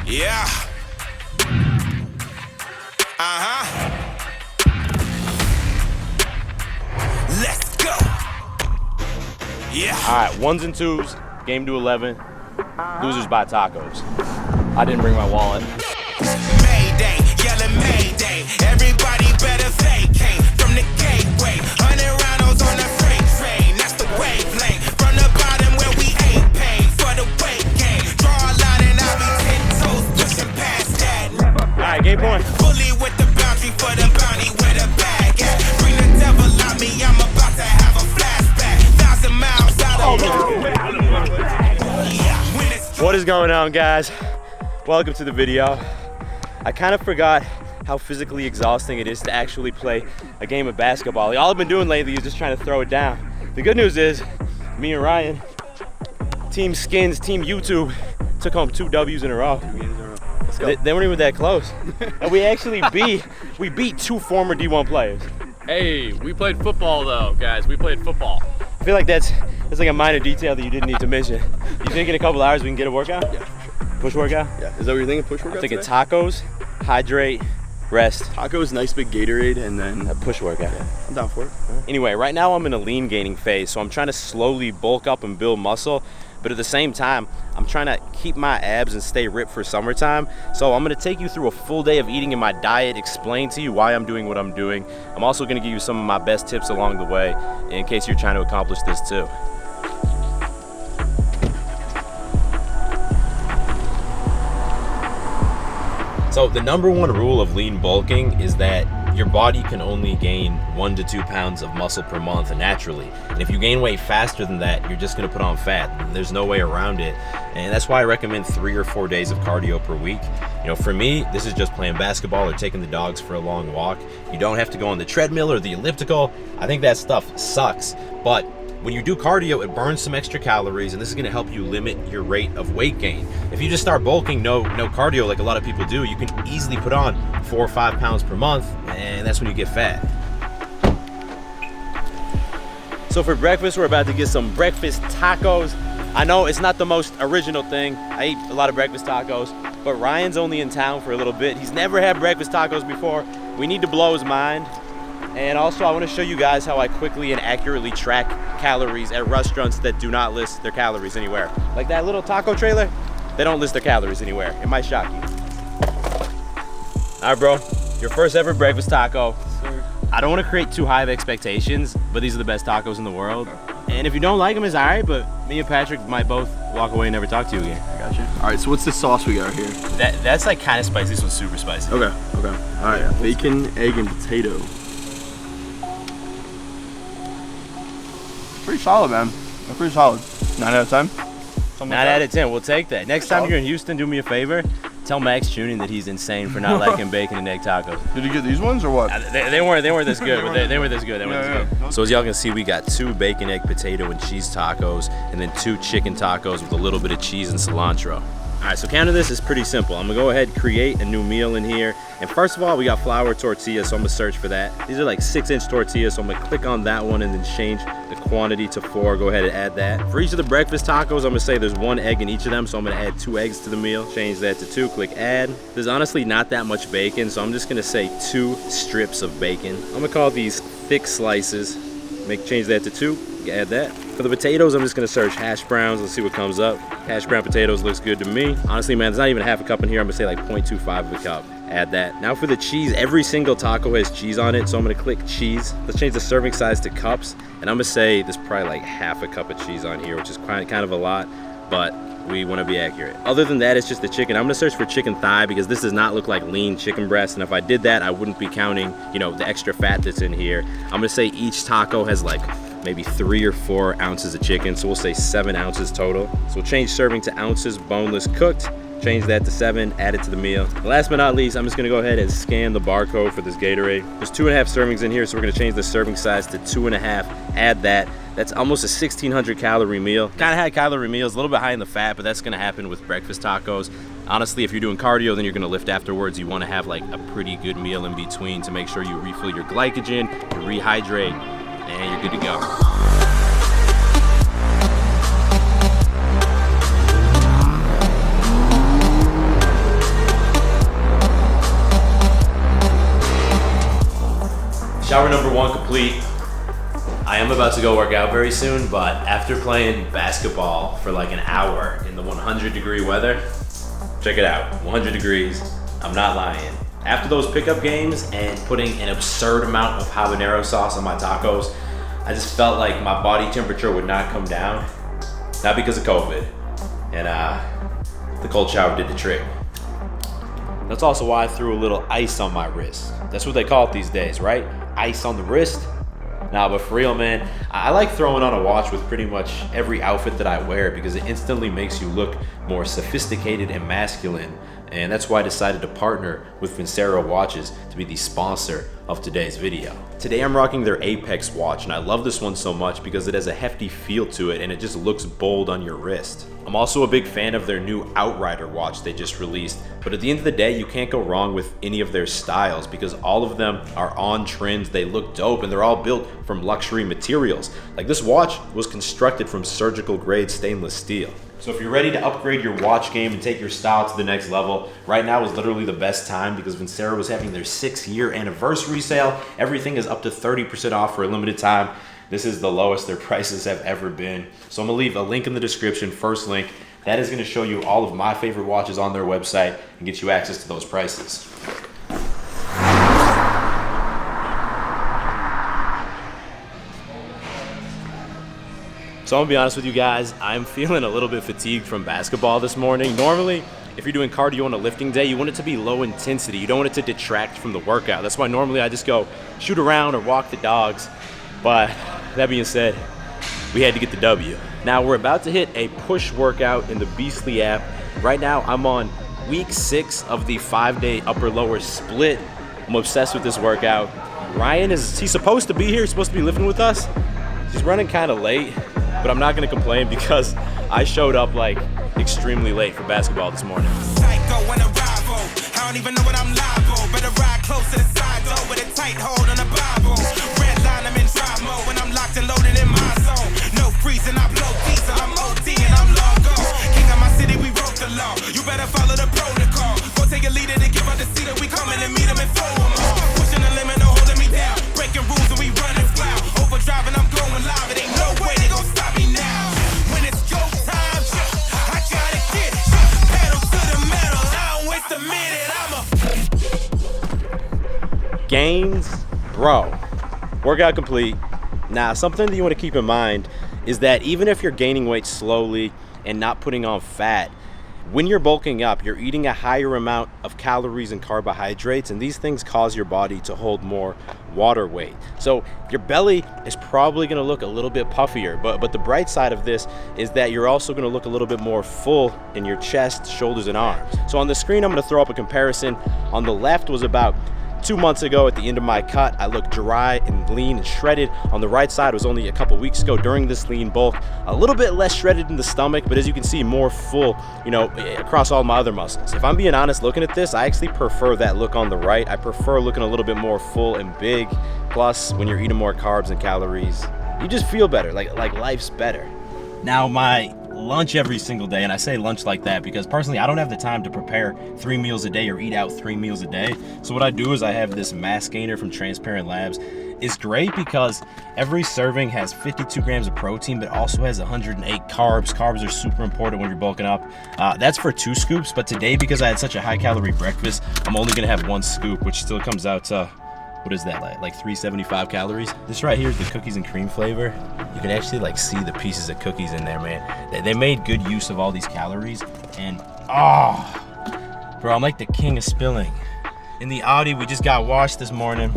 Yeah. Let's go. Yeah. All right, ones and twos, game to 11. Losers buy tacos. I didn't bring my wallet. Mayday, yelling Mayday. Everybody better vacate from the gateway. 100 rounds on the freight train. That's the wavelength. From the bottom where we ain't paid for the weight gain. Draw a line and I'll be 10 toes pushing past that. All right, game point. Fully with the bounty for the bounty where the bag at. Bring the devil on me, I'm about to have a flashback. 1,000 miles out of What is going on, guys? Welcome to the video. I kind of forgot how physically exhausting it is to actually play a game of basketball. All I've been doing lately is just trying to throw it down. The good news is, me and Ryan, Team Skins, Team YouTube, took home 2 W's in a row. Let's go. They weren't even that close. And we actually beat 2 former D1 players. Hey, we played football though, guys. We played football. I feel like that's like a minor detail that you didn't need to mention. You think in a couple hours we can get a workout? Yeah. Push workout? Yeah. Is that what you're thinking? Push workout? I'm thinking today? tacos, hydrate, rest. Tacos, nice big Gatorade, and then A push workout. yeah, I'm down for it. Anyway, right now I'm in a lean gaining phase, so I'm trying to slowly bulk up and build muscle, but at the same time, I'm trying to keep my abs and stay ripped for summertime. So I'm gonna take you through a full day of eating and my diet, explain to you why I'm doing what I'm doing. I'm also gonna give you some of my best tips along the way in case you're trying to accomplish this too. So the number one rule of lean bulking is that your body can only gain 1 to 2 pounds of muscle per month naturally. And if you gain weight faster than that, you're just gonna put on fat. There's no way around it. And that's why I recommend 3 or 4 days of cardio per week. You know, for me, this is just playing basketball or taking the dogs for a long walk. You don't have to go on the treadmill or the elliptical. I think that stuff sucks. But when you do cardio, it burns some extra calories, and this is gonna help you limit your rate of weight gain. If you just start bulking, no cardio like a lot of people do, you can easily put on 4 or 5 pounds per month, and that's when you get fat. So for breakfast, we're about to get some breakfast tacos. I know it's not the most original thing. I eat a lot of breakfast tacos, but Ryan's only in town for a little bit. He's never had breakfast tacos before. We need to blow his mind. And also, I want to show you guys how I quickly and accurately track calories at restaurants that do not list their calories anywhere. Like that little taco trailer, they don't list their calories anywhere. It might shock you. All right, bro, your first ever breakfast taco. Sir. I don't want to create too high of expectations, but these are the best tacos in the world. And if you don't like them, it's all right, but me and Patrick might both walk away and never talk to you again. I got you. All right, so what's the sauce we got here? That's like kind of spicy. This one's super spicy. Okay. All right, bacon, egg, and potato. Pretty solid, man. That's pretty solid. 9 out of 10. 9 out of 10. We'll take that. Next time you're in Houston, do me a favor. Tell Max Tuning that he's insane for not liking bacon and egg tacos. Did you get these ones or what? They weren't this good, but they were this good. Yeah. So as y'all can see, we got 2 bacon, egg, potato, and cheese tacos, and then 2 chicken tacos with a little bit of cheese and cilantro. All right, so counting this is pretty simple. I'm gonna go ahead and create a new meal in here. And first of all, we got flour tortillas, so I'm gonna search for that. These are like 6-inch tortillas, so I'm gonna click on that one and then change the quantity to 4. Go ahead and add that. For each of the breakfast tacos, I'm gonna say there's 1 egg in each of them, so I'm gonna add 2 eggs to the meal. Change that to 2, click add. There's honestly not that much bacon, so I'm just gonna say 2 strips of bacon. I'm gonna call these thick slices. Change that to 2, add that. For the potatoes, I'm just gonna search hash browns. Let's see what comes up. Hash brown potatoes looks good to me. Honestly, man, there's not even half a cup in here. I'm gonna say like 0.25 of a cup. Add that. Now for the cheese, every single taco has cheese on it, so I'm gonna click cheese. Let's change the serving size to cups, and I'm gonna say there's probably like half a cup of cheese on here, which is kind of a lot, but we wanna be accurate. Other than that, it's just the chicken. I'm gonna search for chicken thigh because this does not look like lean chicken breast, and if I did that, I wouldn't be counting, you know, the extra fat that's in here. I'm gonna say each taco has like maybe 3 or 4 ounces of chicken, so we'll say 7 ounces total. So we'll change serving to ounces, boneless cooked, change that to 7, add it to the meal. Last but not least, I'm just gonna go ahead and scan the barcode for this Gatorade. There's 2.5 servings in here, so we're gonna change the serving size to 2.5, add that. That's almost a 1,600 calorie meal. Kind of high calorie meals, a little bit high in the fat, but that's gonna happen with breakfast tacos. Honestly, if you're doing cardio, then you're gonna lift afterwards. You wanna have like a pretty good meal in between to make sure you refill your glycogen, you rehydrate, and you're good to go. Shower number 1 complete. I am about to go work out very soon, but after playing basketball for like an hour in the 100-degree weather, check it out, 100 degrees, I'm not lying. After those pickup games and putting an absurd amount of habanero sauce on my tacos, I just felt like my body temperature would not come down, not because of COVID, and the cold shower did the trick. That's also why I threw a little ice on my wrist. That's what they call it these days, right? Ice on the wrist. Nah, but for real, man, I like throwing on a watch with pretty much every outfit that I wear because it instantly makes you look more sophisticated and masculine. And that's why I decided to partner with Vincero Watches to be the sponsor of today's video. Today I'm rocking their Apex watch, and I love this one so much because it has a hefty feel to it and it just looks bold on your wrist. I'm also a big fan of their new Outrider watch they just released, but at the end of the day, you can't go wrong with any of their styles because all of them are on trends, they look dope, and they're all built from luxury materials. Like this watch was constructed from surgical grade stainless steel. So if you're ready to upgrade your watch game and take your style to the next level, right now is literally the best time because Vincero was having their 6-year anniversary sale. Everything is up to 30% off for a limited time. This is the lowest their prices have ever been. So I'm gonna leave a link in the description, first link. That is gonna show you all of my favorite watches on their website and get you access to those prices. So I'm gonna be honest with you guys, I'm feeling a little bit fatigued from basketball this morning. Normally, if you're doing cardio on a lifting day, you want it to be low intensity. You don't want it to detract from the workout. That's why normally I just go shoot around or walk the dogs. But that being said, we had to get the W. Now we're about to hit a push workout in the Beastly app. Right now I'm on week 6 of the 5-day upper lower split. I'm obsessed with this workout. Ryan he's supposed to be here, he's supposed to be lifting with us. He's running kind of late, but I'm not gonna complain because I showed up like extremely late for basketball this morning. Psycho and a rival. I don't even know what I'm liable. Better ride close to the side door with a tight hold on the Bible. Red line, I'm in drive mode when I'm locked and loaded in my zone. No freezing, I blow diesel, I'm OD and I'm long gone. King of my city, we wrote the law. You better follow the protocol. Go take a leader to give up the seat that we coming and meet them and throw them all. Pushing the limit, no holding me down. Breaking rules and we running cloud. Overdriving, I'm going live. It ain't no way they gon' stop me now. When it's go time, I gotta get pedal to the metal. I don't waste a minute, Gains, bro. Workout complete. Now, something that you want to keep in mind is that even if you're gaining weight slowly and not putting on fat, when you're bulking up, you're eating a higher amount of calories and carbohydrates, and these things cause your body to hold more water weight. So your belly is probably gonna look a little bit puffier, but the bright side of this is that you're also gonna look a little bit more full in your chest, shoulders, and arms. So on the screen, I'm gonna throw up a comparison. On the left was about 2 months ago at the end of my cut. I looked dry and lean and shredded. On the right side was only a couple weeks ago during this lean bulk. A little bit less shredded in the stomach, but as you can see, more full, you know, across all my other muscles. If I'm being honest, looking at this, I actually prefer that look on the right. I prefer looking a little bit more full and big. Plus, when you're eating more carbs and calories, you just feel better, like life's better. Now, my lunch every single day, and I say lunch like that because personally I don't have the time to prepare 3 meals a day or eat out 3 meals a day. So what I do is I have this mass gainer from Transparent Labs. It's great because every serving has 52 grams of protein but also has 108 carbs. Carbs are super important when you're bulking up. That's for 2 scoops, but today because I had such a high calorie breakfast, I'm only gonna have 1 scoop, which still comes out to, what is that, like 375 calories? This right here is the cookies and cream flavor. You can actually like see the pieces of cookies in there, man. They made good use of all these calories, and bro, I'm like the king of spilling. In the Audi, we just got washed this morning.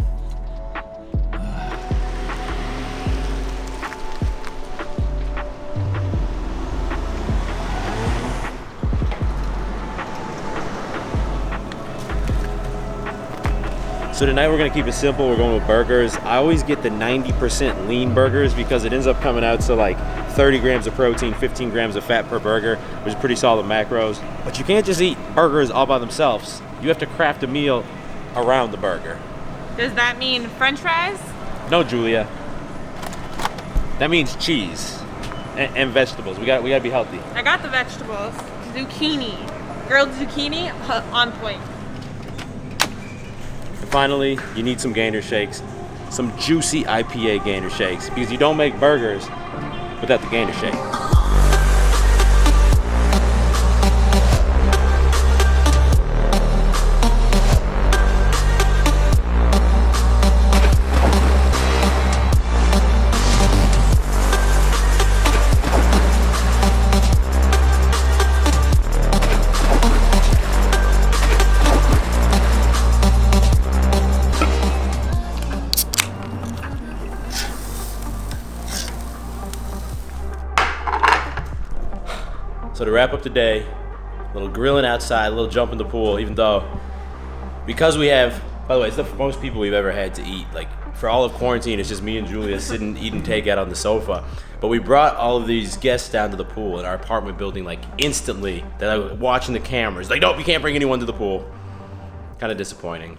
So tonight we're gonna keep it simple. We're going with burgers. I always get the 90% lean burgers because it ends up coming out to like 30 grams of protein, 15 grams of fat per burger, which is pretty solid macros. But you can't just eat burgers all by themselves. You have to craft a meal around the burger. Does that mean French fries? No, Julia. That means cheese and vegetables. We gotta be healthy. I got the vegetables. Zucchini. Grilled zucchini, on point. Finally, you need some gainer shakes. some juicy IPA Gainer shakes, because you don't make burgers without the Gainer shake. So to wrap up the day, a little grilling outside, a little jump in the pool, even though, because we have, by the way, it's the most people we've ever had to eat. Like, for all of quarantine, it's just me and Julia sitting, eating takeout on the sofa. But we brought all of these guests down to the pool in our apartment building, like, instantly. They're like watching the cameras. Like, nope, you can't bring anyone to the pool. Kind of disappointing.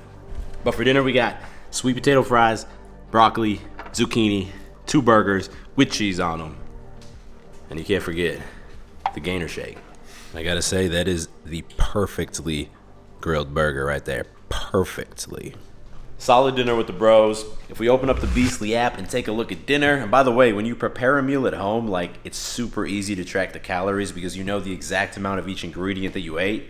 But for dinner, we got sweet potato fries, broccoli, zucchini, 2 burgers with cheese on them. And you can't forget the Gainer shake. I gotta say, that is the perfectly grilled burger right there. Perfectly. Solid dinner with the bros. If we open up the Beastly app and take a look at dinner, and by the way, when you prepare a meal at home, like, it's super easy to track the calories because you know the exact amount of each ingredient that you ate.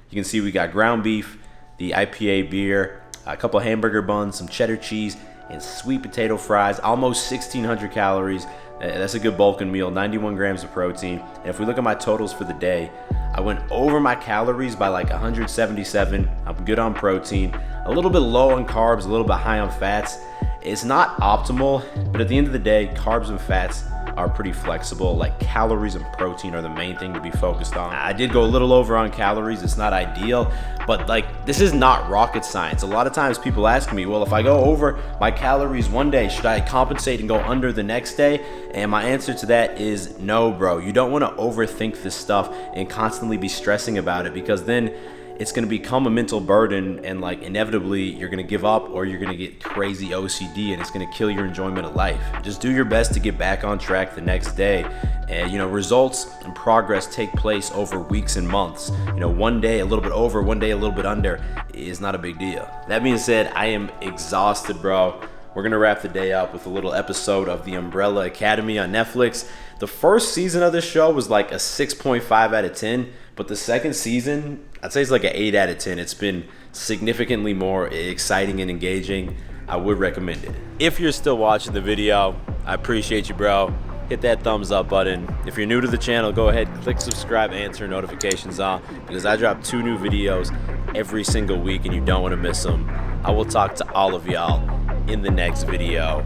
You can see we got ground beef, the IPA beer, a couple of hamburger buns, some cheddar cheese, and sweet potato fries, almost 1,600 calories. That's a good bulking meal, 91 grams of protein. And if we look at my totals for the day, I went over my calories by like 177. I'm good on protein, a little bit low on carbs, a little bit high on fats. It's not optimal, but at the end of the day, carbs and fats are pretty flexible. Like, calories and protein are the main thing to be focused on. I did go a little over on calories. It's not ideal, but like, this is not rocket science. A lot of times people ask me, well, if I go over my calories one day, should I compensate and go under the next day? And my answer to that is no, bro. You don't want to overthink this stuff and constantly be stressing about it, because then it's going to become a mental burden, and like, inevitably you're going to give up, or you're going to get crazy OCD, and it's going to kill your enjoyment of life. Just do your best to get back on track the next day. And, you know, results and progress take place over weeks and months. You know, one day a little bit over, one day a little bit under is not a big deal. That being said, I am exhausted, bro. We're going to wrap the day up with a little episode of The Umbrella Academy on Netflix. The first season of this show was like a 6.5 out of 10, but the second season, I'd say it's like an 8 out of 10. It's been significantly more exciting and engaging. I would recommend it. If you're still watching the video, I appreciate you, bro. Hit that thumbs up button. If you're new to the channel, go ahead, click subscribe and turn notifications on, because I drop 2 new videos every single week and you don't want to miss them. I will talk to all of y'all in the next video.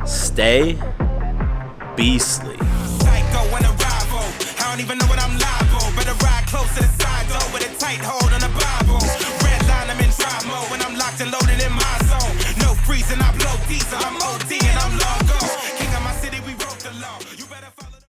Stay beastly. Psycho and a rival. I don't even know what I'm liable. Better ride close to the side door with a tight hold on the Bible. Red line, I'm in drive mode when I'm locked and loaded in my zone. No freezing, I blow diesel, I'm OD.